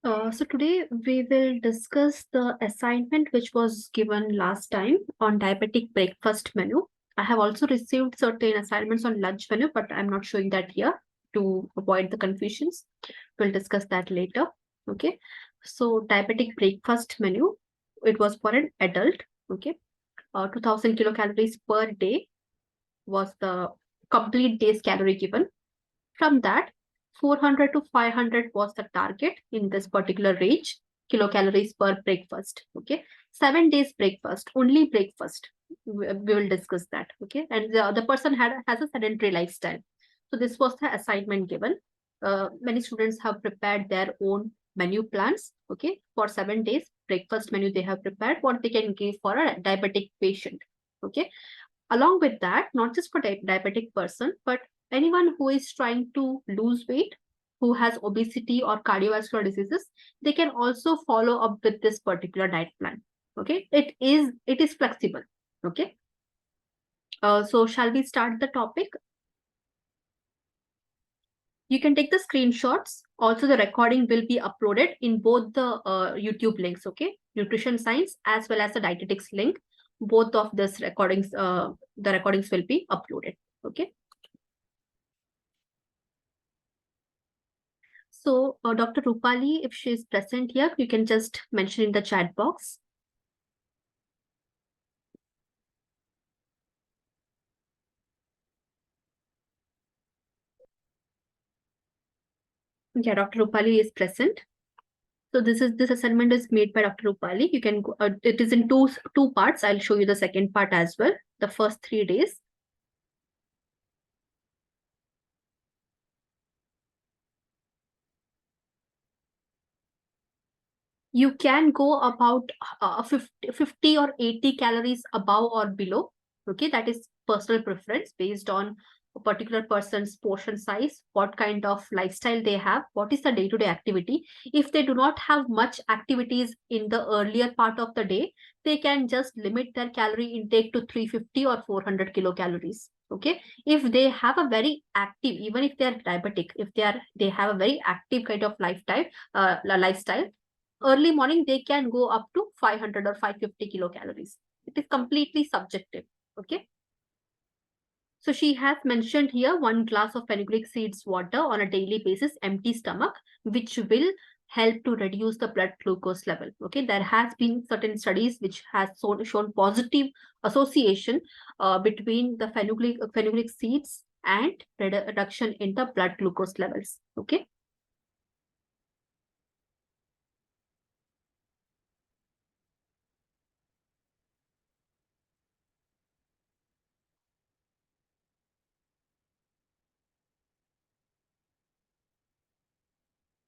So today we will discuss the assignment which was given last time on diabetic breakfast menu. I have also received certain assignments on lunch menu, but I'm not showing that here to avoid the confusions. We'll discuss that later. Okay. So diabetic breakfast menu, it was for an adult. Okay. 2000 kilocalories per day was the complete day's calorie given. From that, 400 to 500 was the target in this particular range, kilocalories per breakfast. Okay. 7 days breakfast, only breakfast. We will discuss that. Okay. And the person has a sedentary lifestyle. So this was the assignment given. Many students have prepared their own menu plans. Okay. For 7 days, breakfast menu they have prepared what they can give for a diabetic patient. Okay. Along with that, not just for diabetic person, but anyone who is trying to lose weight, who has obesity or cardiovascular diseases, they can also follow up with this particular diet plan. Okay, it is flexible. Okay, so shall we start the topic? You can take the screenshots. Also, the recording will be uploaded in both the YouTube links. Okay, nutrition science as well as the dietetics link. Both of this recordings, the recordings will be uploaded. Okay. So, Dr. Rupali, if she is present here, you can just mention in the chat box. Yeah, Dr. Rupali is present. So this assignment is made by Dr. Rupali. You can go, it is in two parts. I'll show you the second part as well. The first 3 days. You can go about 50 or 80 calories above or below. Okay, that is personal preference based on a particular person's portion size, what kind of lifestyle they have, what is the day-to-day activity. If they do not have much activities in the earlier part of the day, they can just limit their calorie intake to 350 or 400 kilocalories. Okay, if they have a very active, even if they are diabetic, if they have a very active kind of lifestyle, early morning they can go up to 500 or 550 kilocalories. It is completely subjective. Okay, so she has mentioned here 1 glass of fenugreek seeds water on a daily basis, empty stomach, which will help to reduce the blood glucose level. Okay, there has been certain studies which has shown positive association between the fenugreek seeds and reduction in the blood glucose levels. Okay.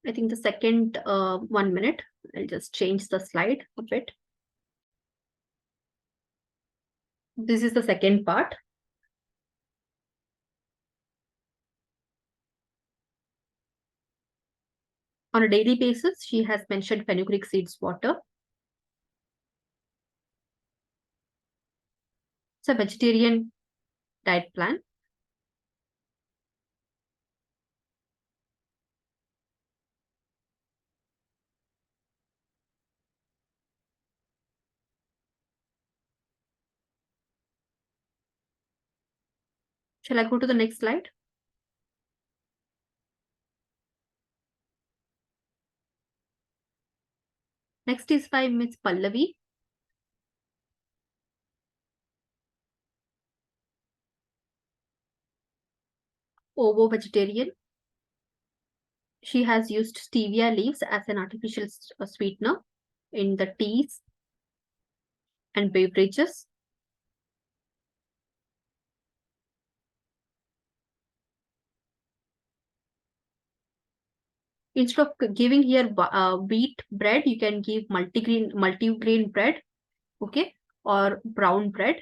I think the second 1 minute, I'll just change the slide a bit. This is the second part. On a daily basis, she has mentioned fenugreek seeds water. It's a vegetarian diet plan. Shall I go to the next slide? Next is by Ms. Pallavi. Ovo vegetarian. She has used stevia leaves as an artificial sweetener in the teas and beverages. Instead of giving here wheat bread, you can give multigrain bread, okay, or brown bread.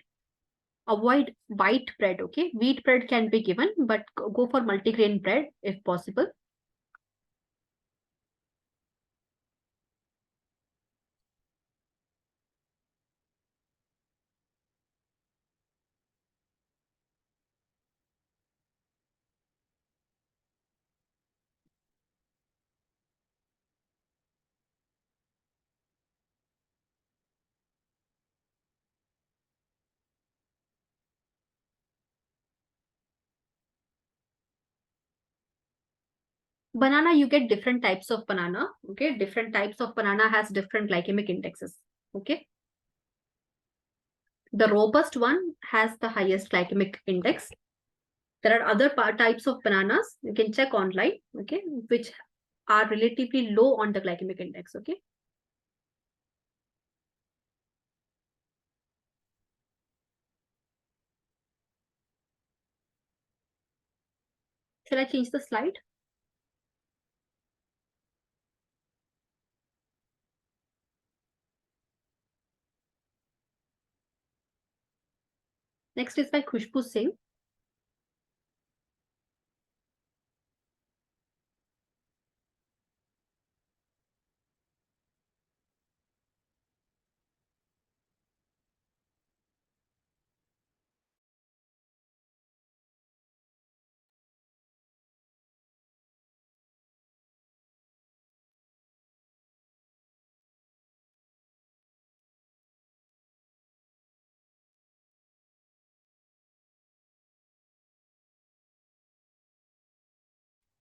Avoid white bread. Okay, wheat bread can be given, but go for multigrain bread if possible. Banana, you get different types of banana. Okay, different types of banana has different glycemic indexes. Okay, the robust one has the highest glycemic index. There are other types of bananas you can check online, okay, which are relatively low on the glycemic index. Okay, shall I change the slide? Next is by Khushbu Singh.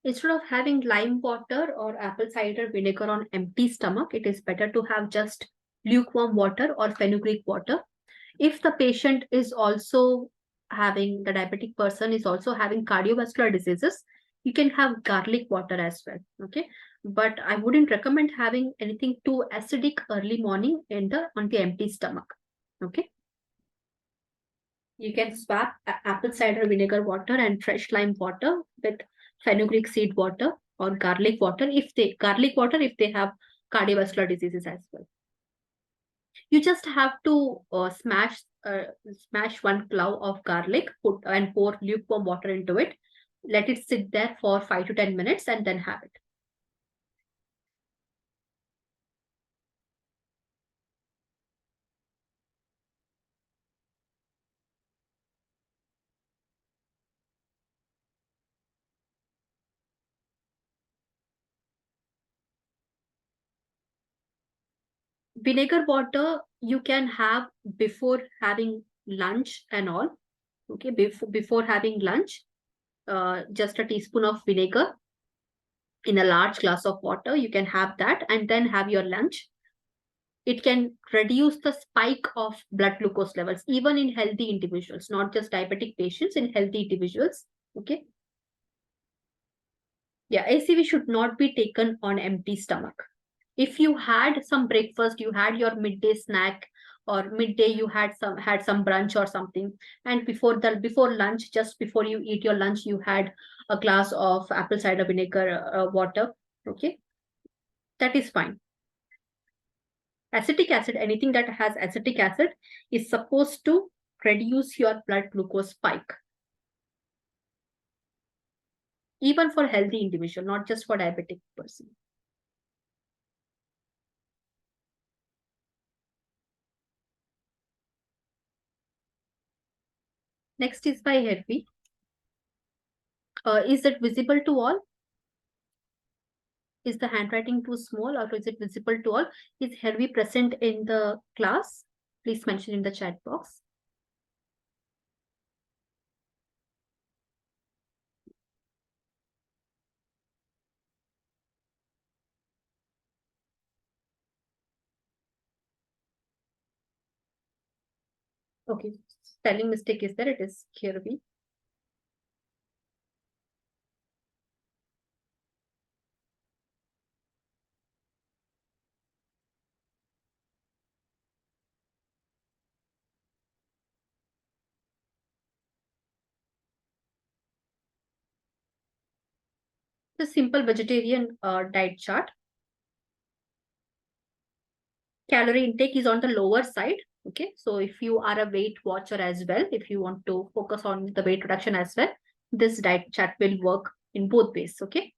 Instead of having lime water or apple cider vinegar on empty stomach, it is better to have just lukewarm water or fenugreek water. If the patient is also having, the diabetic person is also having cardiovascular diseases, you can have garlic water as well. Okay, but I wouldn't recommend having anything too acidic early morning on the empty stomach. Okay, you can swap apple cider vinegar water and fresh lime water with fenugreek seed water or garlic water if they have cardiovascular diseases as well. You just have to smash one clove of garlic, put and pour lukewarm water into it. Let it sit there for 5 to 10 minutes and then have it. Vinegar water you can have before having lunch and all. Okay, before having lunch, just a teaspoon of vinegar in a large glass of water. You can have that and then have your lunch. It can reduce the spike of blood glucose levels, even in healthy individuals, not just diabetic patients, in healthy individuals. Okay. Yeah, ACV should not be taken on empty stomach. If you had some breakfast, you had your midday snack, or midday you had some brunch or something, and before lunch, just before you eat your lunch, you had a glass of apple cider vinegar water. Okay, that is fine. Acetic acid, anything that has acetic acid, is supposed to reduce your blood glucose spike, even for healthy individual, not just for diabetic person. Next is by Hervey. Is it visible to all? Is the handwriting too small or is it visible to all? Is Hervey present in the class? Please mention in the chat box. Okay, spelling mistake is there. It is Hervey. The simple vegetarian diet chart. Calorie intake is on the lower side. Okay, so if you are a weight watcher as well, if you want to focus on the weight reduction as well, this diet chart will work in both ways. Okay.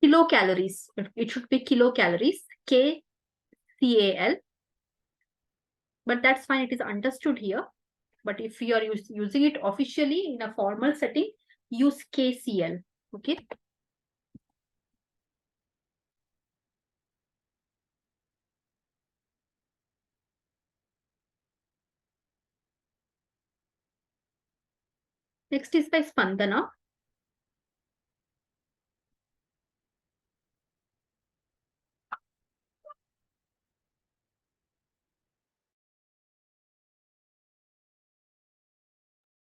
Kilocalories. It should be kilocalories. KCAL. but that's fine. It is understood here. But if you are using it officially in a formal setting, use KCl. Okay. Next is by Spandana.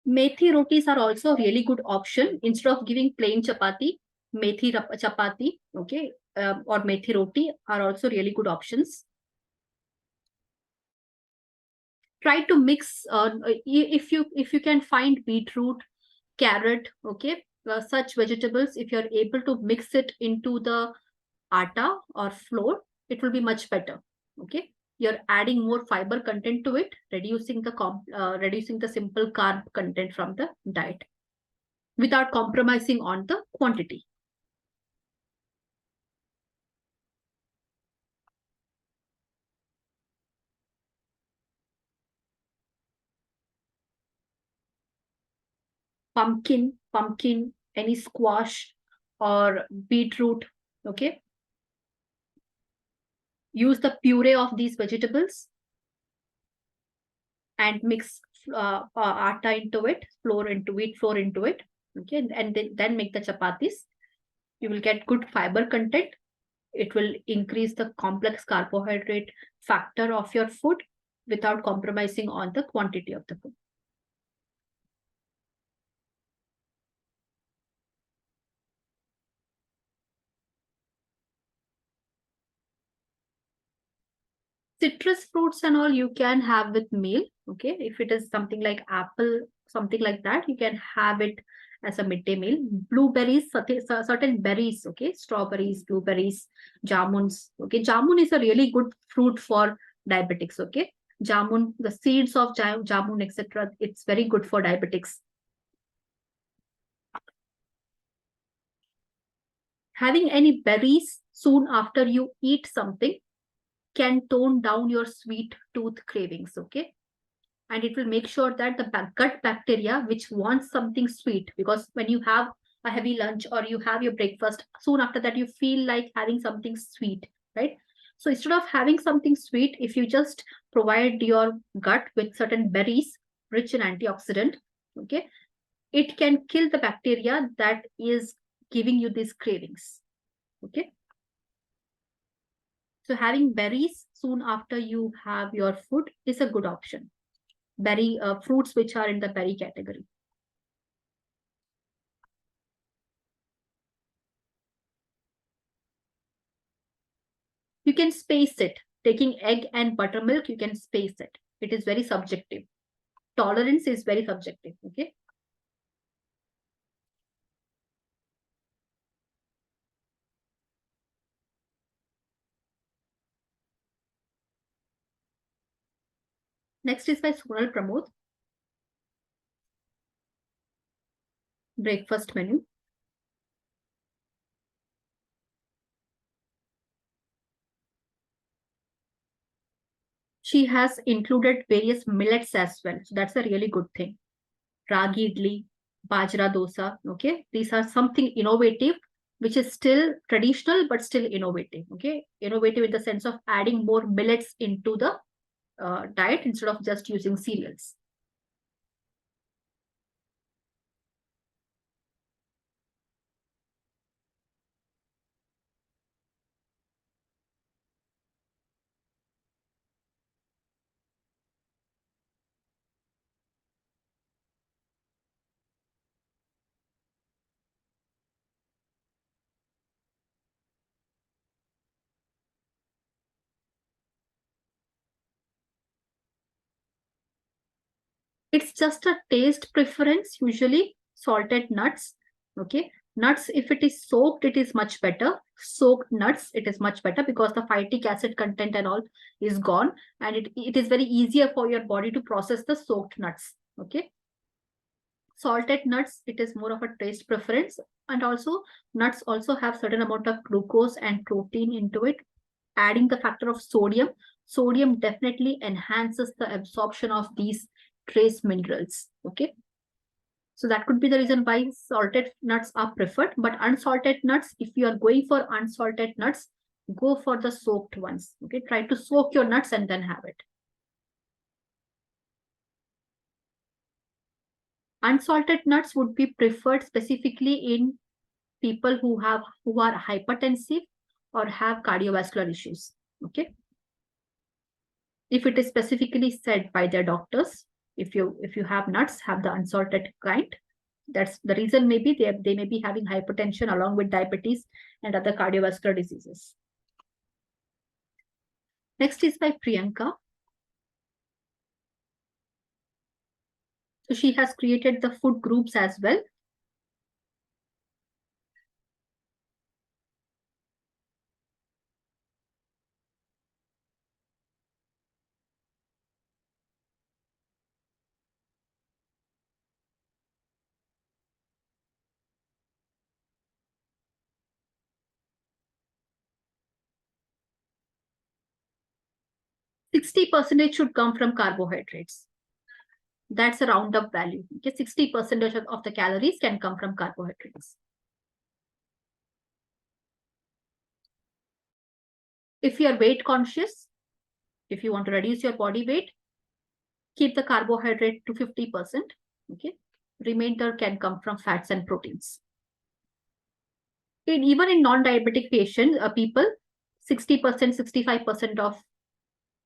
Methi rotis are also a really good option. Instead of giving plain chapati, methi chapati, okay, or methi roti are also really good options. Try to mix, if you can find beetroot, carrot, okay, such vegetables, if you're able to mix it into the atta or flour, it will be much better. Okay, you're adding more fiber content to it, reducing the simple carb content from the diet without compromising on the quantity. Pumpkin, any squash or beetroot, okay, use the puree of these vegetables and mix atta into it, wheat flour into it, okay, and then make the chapatis. You will get good fiber content. It will increase the complex carbohydrate factor of your food without compromising on the quantity of the food. Citrus fruits and all you can have with meal. Okay, if it is something like apple, something like that, you can have it as a midday meal. Blueberries, certain berries, okay, strawberries, blueberries, jamuns. Okay, jamun is a really good fruit for diabetics. Okay, jamun, the seeds of jamun, etc., it's very good for diabetics. Having any berries soon after you eat something can tone down your sweet tooth cravings. Okay, and it will make sure that the gut bacteria which wants something sweet, because when you have a heavy lunch or you have your breakfast, soon after that you feel like having something sweet, right? So instead of having something sweet, if you just provide your gut with certain berries rich in antioxidant, okay, it can kill the bacteria that is giving you these cravings. Okay, so having berries soon after you have your food is a good option. Berry fruits which are in the berry category. You can space it. Taking egg and buttermilk, you can space it. It is very subjective. Tolerance is very subjective. Okay. Next is by Sonal Pramod. Breakfast menu. She has included various millets as well. So that's a really good thing. Ragi idli, bajra dosa. Okay. These are something innovative, which is still traditional, but still innovative. Okay. Innovative in the sense of adding more millets into the diet instead of just using cereals. It's just a taste preference, usually salted nuts. Okay. Nuts, if it is soaked, it is much better. Soaked nuts, it is much better because the phytic acid content and all is gone. And it is very easier for your body to process the soaked nuts. Okay. Salted nuts, it is more of a taste preference. And also nuts also have certain amount of glucose and protein into it, adding the factor of sodium Sodium definitely enhances the absorption of these trace minerals. Okay. So that could be the reason why salted nuts are preferred. But unsalted nuts, if you are going for unsalted nuts, go for the soaked ones. Okay. Try to soak your nuts and then have it. Unsalted nuts would be preferred specifically in people who are hypertensive or have cardiovascular issues. Okay. If it is specifically said by their doctors, if you have nuts, have the unsalted kind. That's the reason. Maybe they may be having hypertension along with diabetes and other cardiovascular diseases. Next is by Priyanka. So she has created the food groups as well. 60% should come from carbohydrates. That's a roundup value. Okay, 60% of the calories can come from carbohydrates. If you are weight conscious, if you want to reduce your body weight, keep the carbohydrate to 50%. Okay, remainder can come from fats and proteins. Even in non-diabetic patient people, 60%, 65% of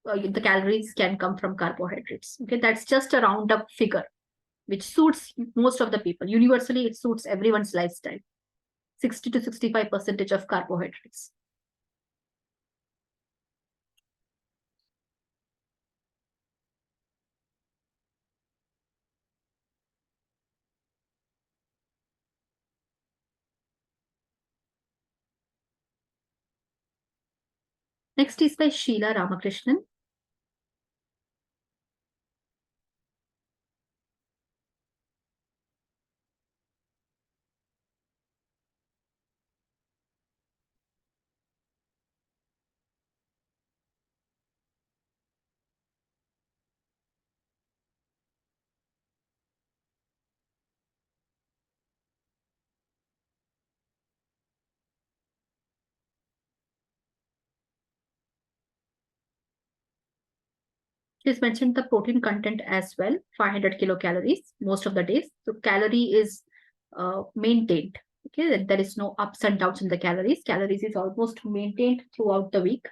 the calories can come from carbohydrates. Okay, that's just a roundup figure, which suits most of the people. Universally, it suits everyone's lifestyle. 60 to 65% of carbohydrates. Next is by Sheila Ramakrishnan. She's mentioned the protein content as well, 500 kilocalories most of the days. So calorie is maintained. Okay, there is no ups and downs in the calories. Calories is almost maintained throughout the week.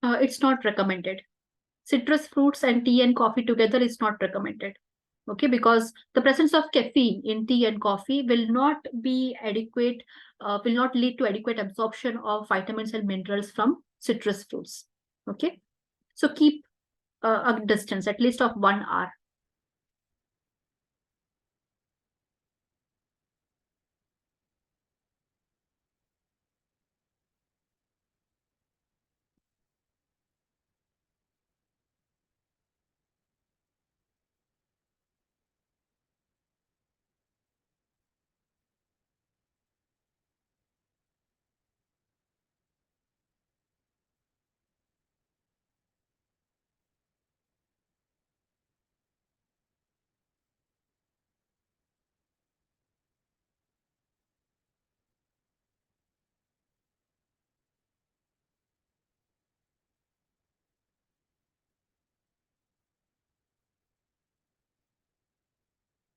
It's not recommended. Citrus fruits and tea and coffee together is not recommended. Okay, because the presence of caffeine in tea and coffee will not be adequate, will not lead to adequate absorption of vitamins and minerals from citrus fruits. Okay, so keep a distance at least of 1 hour.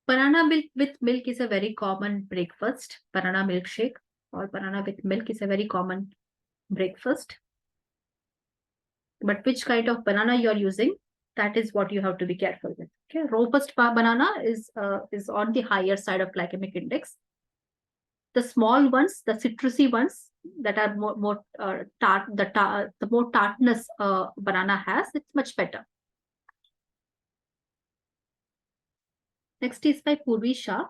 Banana milk with milk is a very common breakfast. Banana milkshake or banana with milk is a very common breakfast. But which kind of banana you are using, that is what you have to be careful with. Okay, robust banana is on the higher side of glycemic index. The small ones, the citrusy ones that are more tart, the more tartness banana has, it's much better. Next is by Purvi Shah.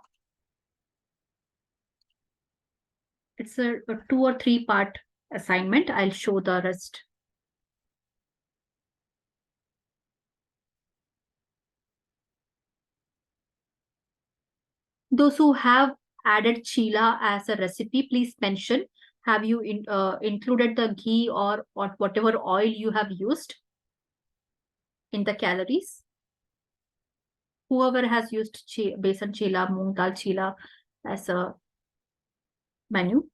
It's a 2 or 3 part assignment. I'll show the rest. Those who have added chila as a recipe, please mention. Have you included the ghee or whatever oil you have used in the calories? Whoever has used besan chila, moong dal chila as a menu.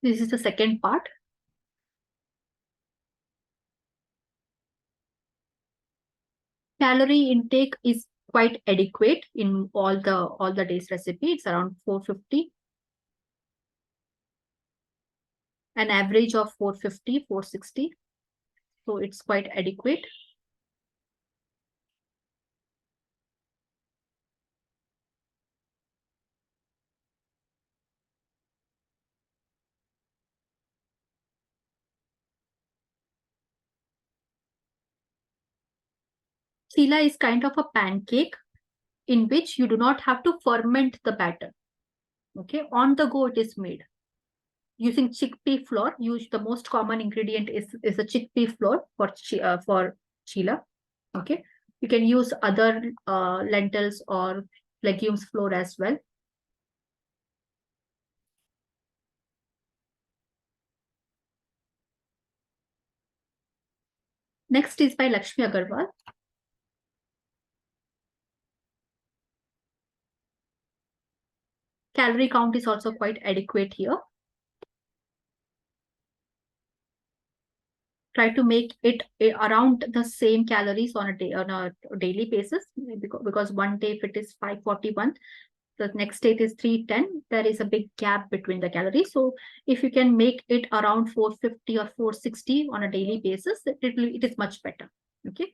This is the second part. Calorie intake is quite adequate in all the days recipe. It's around 450, an average of 450, 460. So it's quite adequate. Chila is kind of a pancake in which you do not have to ferment the batter. Okay, on the go it is made using chickpea flour. Use the most common ingredient is the chickpea flour for chila. Okay, you can use other lentils or legumes flour as well. Next is by Lakshmi Agarwal. Calorie count is also quite adequate here. Try to make it around the same calories on a daily basis, because one day if it is 541, the next day is 310, there is a big gap between the calories. So if you can make it around 450 or 460 on a daily basis, it is much better. Okay.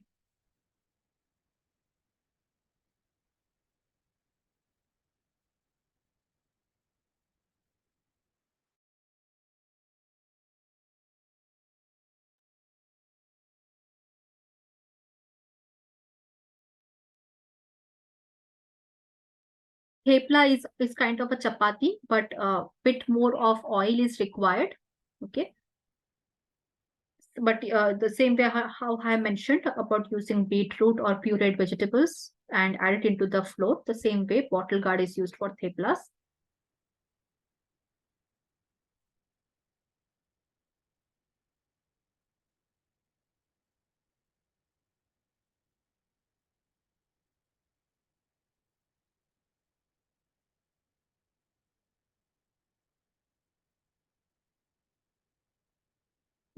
Thepla is kind of a chapati, but a bit more of oil is required. Okay. But the same way how I mentioned about using beetroot or pureed vegetables and add it into the flour, the same way bottle gourd is used for theplas.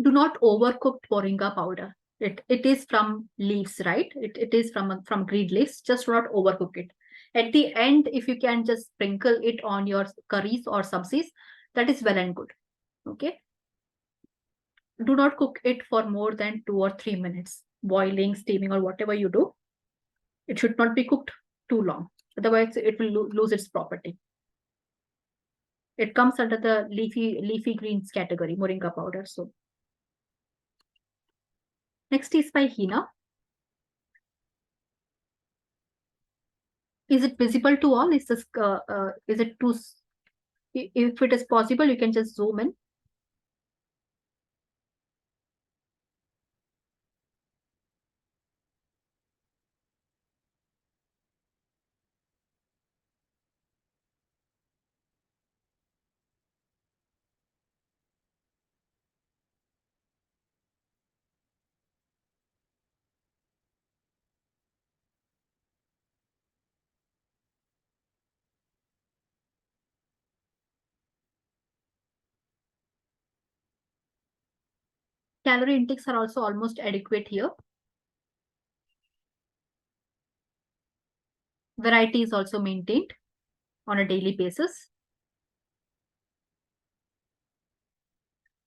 Do not overcook moringa powder. It is from leaves, right? It is from green leaves. Just do not overcook it. At the end, if you can just sprinkle it on your curries or sabzis, that is well and good. Okay. Do not cook it for more than 2 or 3 minutes. Boiling, steaming, or whatever you do, it should not be cooked too long. Otherwise, it will lose its property. It comes under the leafy greens category, moringa powder. So next is by Hina. Is it visible to all? Is it too? If it is possible, you can just zoom in. Calorie intakes are also almost adequate here. Variety is also maintained on a daily basis.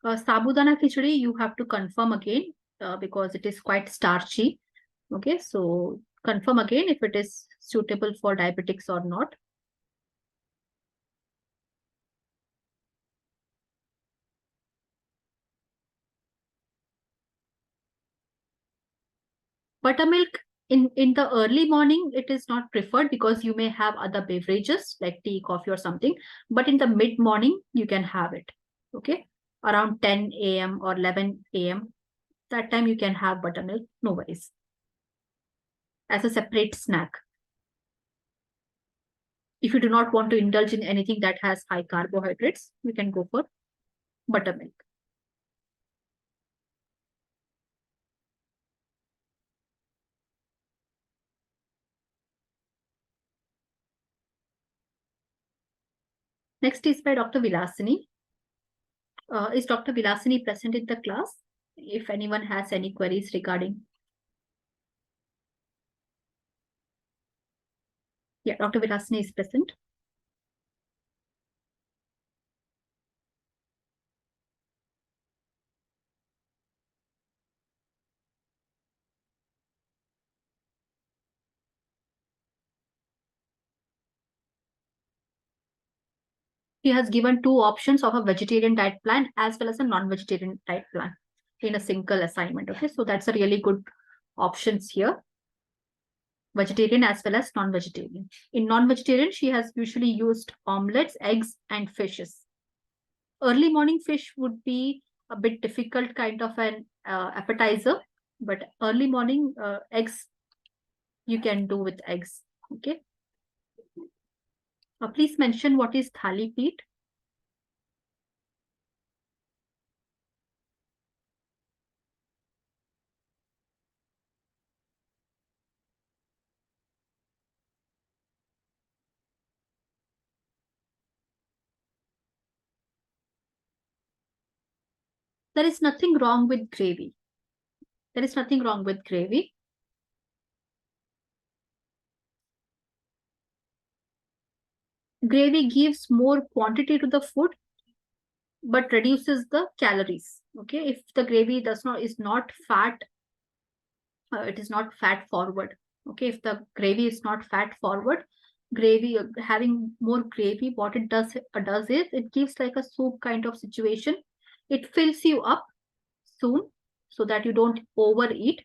Sabudana khichdi, you have to confirm again because it is quite starchy. Okay, so confirm again if it is suitable for diabetics or not. Buttermilk in the early morning, it is not preferred because you may have other beverages like tea, coffee, or something. But in the mid morning, you can have it. Okay, around 10 a.m. or 11 a.m. That time you can have buttermilk. No worries. As a separate snack. If you do not want to indulge in anything that has high carbohydrates, you can go for buttermilk. Next is by Dr. Vilasini. Is Dr. Vilasini present in the class? If anyone has any queries regarding. Yeah, Dr. Vilasini is present. He has given two options of a vegetarian diet plan as well as a non-vegetarian diet plan in a single assignment. Okay, so that's a really good options here. Vegetarian as well as non-vegetarian. In non-vegetarian, she has usually used omelets, eggs, and fishes. Early morning fish would be a bit difficult kind of an appetizer, but early morning eggs you can do with eggs. Okay. Please mention what is thali peat. There is nothing wrong with gravy. There is nothing wrong with gravy. Gravy gives more quantity to the food, but reduces the calories. Okay, if the gravy is not fat, it is not fat forward. Okay, if the gravy is not fat forward, gravy having more gravy, what it does is it gives like a soup kind of situation. It fills you up soon so that you don't overeat.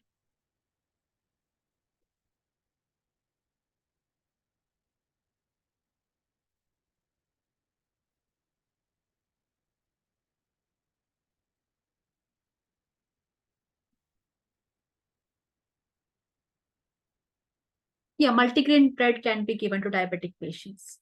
Yeah, multigrain bread can be given to diabetic patients.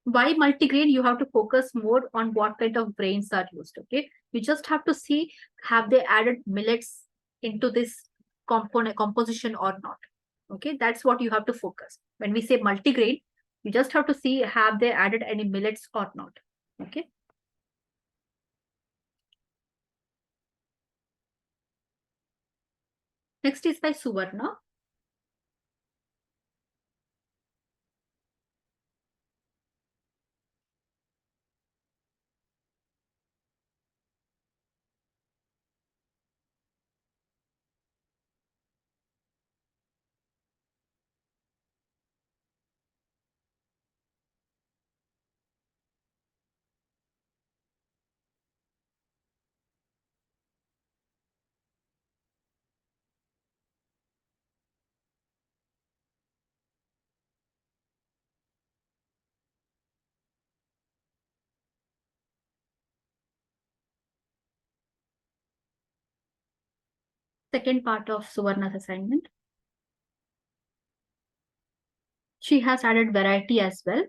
Why multigrain? You have to focus more on what kind of grains are used. Okay, you just have to see, have they added millets into this component composition or not. Okay, that's what you have to focus when we say multigrain. You just have to see, have they added any millets or not. Okay. Next is by Suvarna. Second part of Suvarna's assignment. She has added variety as well,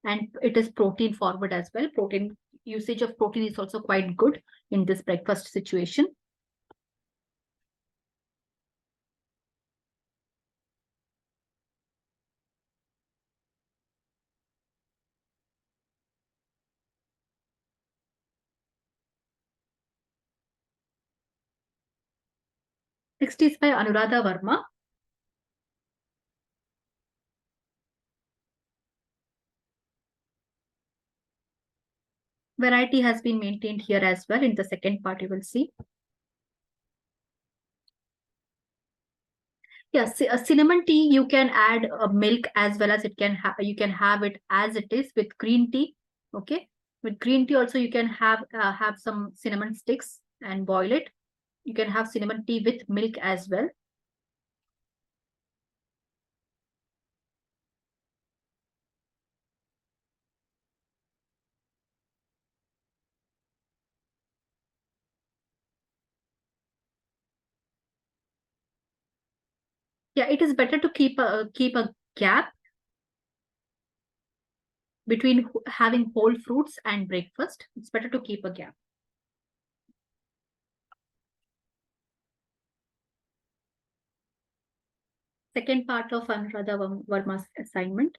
and it is protein forward as well. Protein usage of protein is also quite good in this breakfast situation. Next is by Anuradha Verma. Variety has been maintained here as well. In the second part, you will see. Yes, cinnamon tea, you can add milk as well as you can have it as it is with green tea. Okay. With green tea also, you can have some cinnamon sticks and boil it. You can have cinnamon tea with milk as well. Yeah, it is better to keep a gap between having whole fruits and breakfast. It's better to keep a gap. Second part of Anuradha Verma's assignment.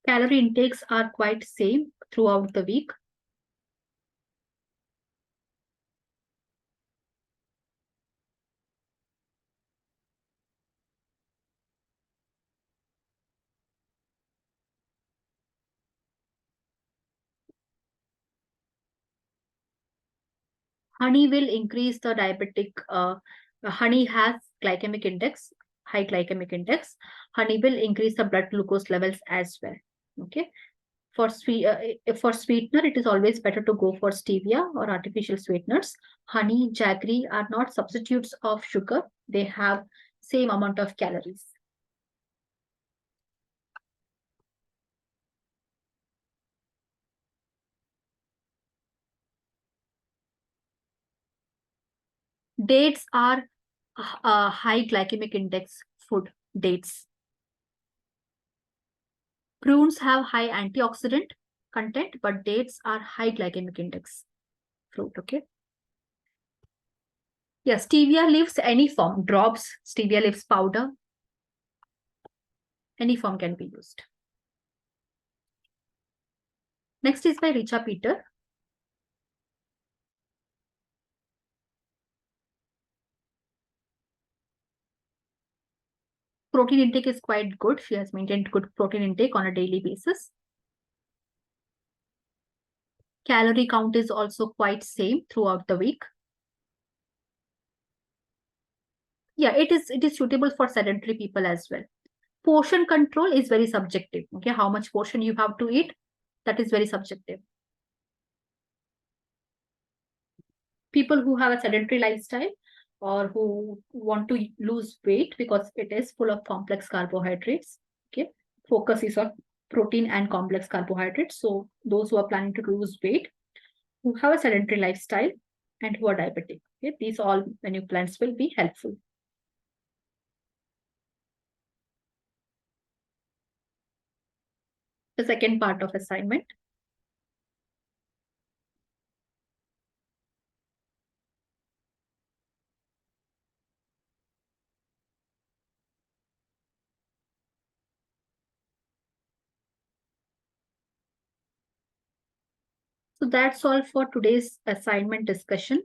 Calorie intakes are quite same throughout the week. Honey will increase the diabetic. Honey has glycemic index, high glycemic index. Honey will increase the blood glucose levels as well. Okay. For sweetener, it is always better to go for stevia or artificial sweeteners. Honey, jaggery are not substitutes of sugar. They have same amount of calories. Dates are high glycemic index food. Dates. Prunes have high antioxidant content, but dates are high glycemic index fruit. Okay. Yeah, stevia leaves any form, drops, stevia leaves powder, any form can be used. Next is by Richa Peter. Protein intake is quite good. She has maintained good protein intake on a daily basis. Calorie count is also quite same throughout the week. Yeah, it is suitable for sedentary people as well. Portion control is very subjective. Okay, how much portion you have to eat, that is very subjective. People who have a sedentary lifestyle or who want to lose weight, because it is full of complex carbohydrates. Okay, focus is on protein and complex carbohydrates. So those who are planning to lose weight, who have a sedentary lifestyle, and who are diabetic, okay, these all menu plans will be helpful. The second part of assignment. So that's all for today's assignment discussion.